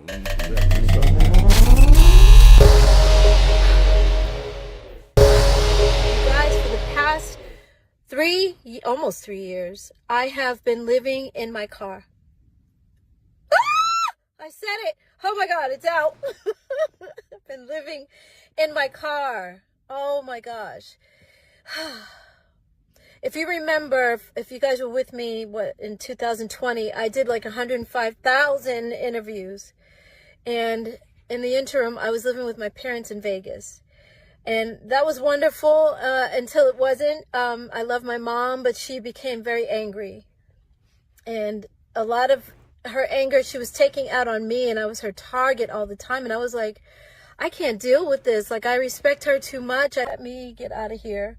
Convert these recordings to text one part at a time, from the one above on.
Guys, for the past almost 3 years, I have been living in my car. I said it. Oh my God, it's out. I've been living in my car. Oh my gosh. If you remember, if you guys were with me, in 2020, I did like 105,000 interviews. And in the interim, I was living with my parents in Vegas. And that was wonderful until it wasn't. I love my mom, but she became very angry. And a lot of her anger, she was taking out on me, and I was her target all the time. And I was like, I can't deal with this. Like, I respect her too much. Let me get out of here.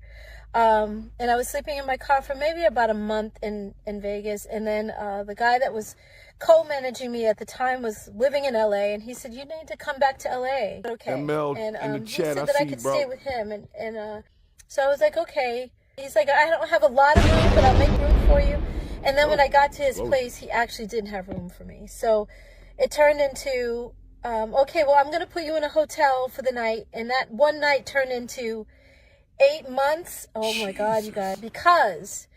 And I was sleeping in my car for maybe about a month in Vegas. And then the guy that was co-managing me at the time was living in LA, and he said, you need to come back to LA. Okay. ML and in the he chat, said that I could bro. stay with him. And so I was like, okay. He's like, I don't have a lot of room, but I'll make room for you. And then when I got to his place, he actually didn't have room for me. So it turned into, okay, well, I'm going to put you in a hotel for the night. And that one night turned into 8 months. Oh my God, you guys. Because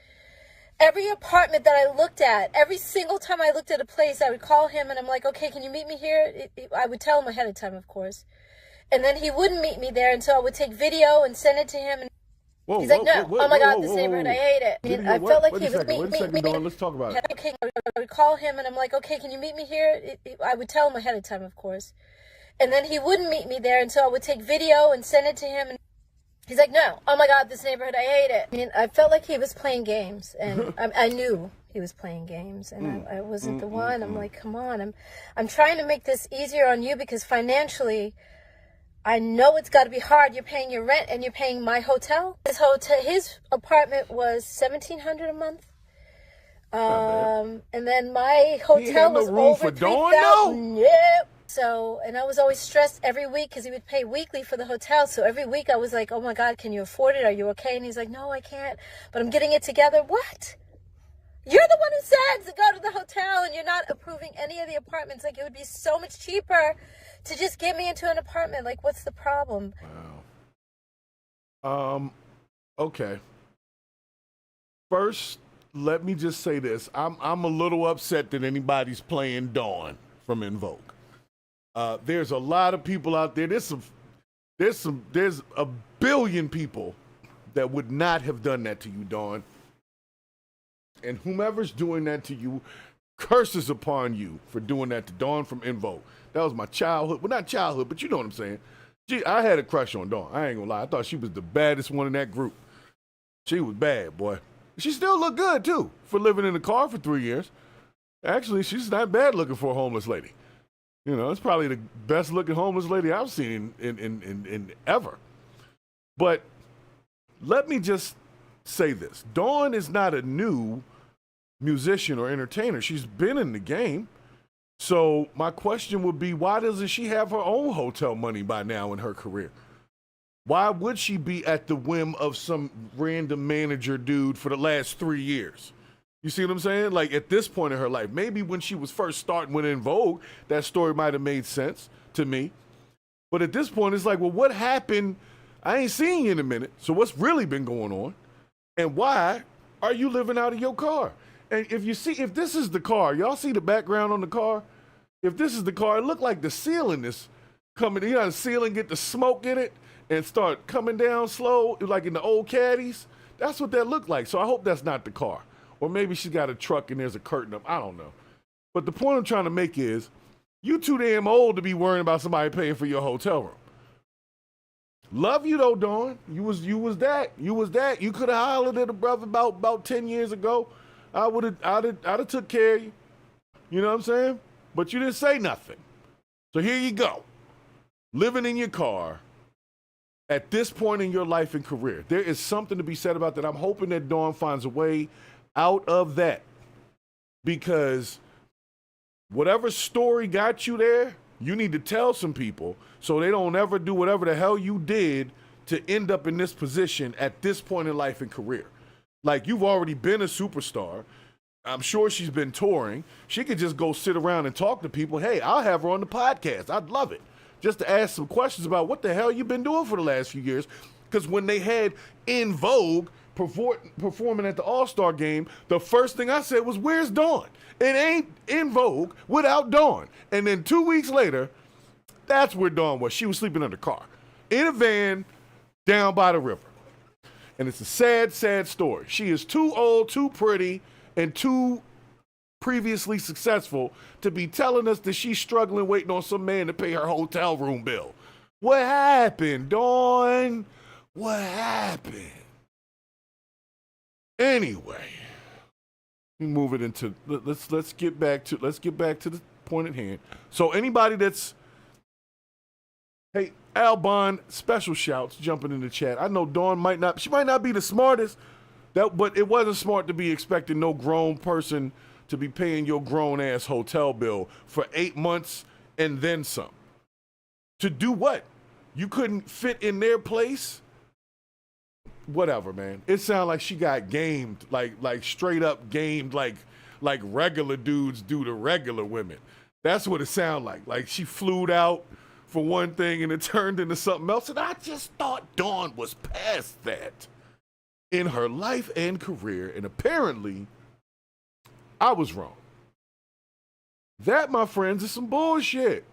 every apartment that I looked at, every single time I looked at a place, I would call him and I'm like, okay, can you meet me here? I would tell him ahead of time, of course. And then he wouldn't meet me there, and so I would take video and send it to him. And he's like, no, oh my God, this neighborhood, I hate it. I felt like he was me. Let's talk about it. Okay, I would call him and I'm like, okay, can you meet me here? I would tell him ahead of time, of course. And then he wouldn't meet me there, and so I would take video and send it to him. And he's like, no, oh my God, this neighborhood, I hate it. I mean, I felt like he was playing games, and I knew he was playing games, and I wasn't the one. I'm like, come on, I'm trying to make this easier on you, because financially, I know it's got to be hard. You're paying your rent and you're paying my hotel. His apartment was $1,700 a month. And then my hotel was over $3,000. Yep. So, and I was always stressed every week because he would pay weekly for the hotel. So every week I was like, oh my God, can you afford it? Are you okay? And he's like, no, I can't, but I'm getting it together. What? You're the one who said to go to the hotel, and you're not approving any of the apartments. Like, it would be so much cheaper to just get me into an apartment. Like, what's the problem? Wow. Okay. First, let me just say this. I'm a little upset that anybody's playing Dawn from EnVogue. There's a lot of people out there. There's a billion people that would not have done that to you, Dawn. And whomever's doing that to you, curses upon you for doing that to Dawn from EnVogue. That was my childhood. Well, not childhood, but you know what I'm saying. Gee, I had a crush on Dawn. I ain't gonna lie. I thought she was the baddest one in that group. She was bad, boy. She still looked good, too, for living in a car for 3 years. Actually, she's not bad looking for a homeless lady. You know, it's probably the best looking homeless lady I've seen in ever. But let me just say this. Dawn is not a new musician or entertainer. She's been in the game. So my question would be, why doesn't she have her own hotel money by now in her career? Why would she be at the whim of some random manager dude for the last 3 years? You see what I'm saying? Like, at this point in her life, maybe when she was first starting with EnVogue, that story might have made sense to me. But at this point, it's like, well, what happened? I ain't seen you in a minute. So what's really been going on? And why are you living out of your car? And if this is the car, y'all see the background on the car? If this is the car, it looked like the ceiling is coming. You know, the ceiling get the smoke in it and start coming down slow, like in the old caddies. That's what that looked like. So I hope that's not the car. Or maybe she's got a truck and there's a curtain up. I don't know. But the point I'm trying to make is, you too damn old to be worrying about somebody paying for your hotel room. Love you though, Dawn. You was that. You could have hollered at a brother about 10 years ago. I'd have took care of you. You know what I'm saying? But you didn't say nothing. So here you go. Living in your car at this point in your life and career. There is something to be said about that. I'm hoping that Dawn finds a way out of that. Because whatever story got you there, you need to tell some people so they don't ever do whatever the hell you did to end up in this position at this point in life and career. Like, you've already been a superstar. I'm sure she's been touring. She could just go sit around and talk to people. Hey, I'll have her on the podcast. I'd love it. Just to ask some questions about what the hell you've been doing for the last few years. Because when they had EnVogue performing at the All-Star game, the first thing I said was, where's Dawn? It ain't EnVogue without Dawn. And then 2 weeks later, that's where Dawn was. She was sleeping in the car, in a van, down by the river. And it's a sad, sad story. She is too old, too pretty, and too previously successful to be telling us that she's struggling waiting on some man to pay her hotel room bill. What happened, Dawn? What happened? Anyway, we move it into let's get back to the point at hand. So anybody that's hey, Albon, special shouts jumping in the chat. I know Dawn might not be the smartest, but it wasn't smart to be expecting no grown person to be paying your grown ass hotel bill for 8 months and then some. To do what? You couldn't fit in their place? Whatever, man. It sounded like she got gamed, like straight up gamed, like regular dudes do to regular women. That's what it sounded like. Like she flew out for one thing and it turned into something else. And I just thought Dawn was past that in her life and career. And apparently, I was wrong. That, my friends, is some bullshit.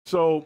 So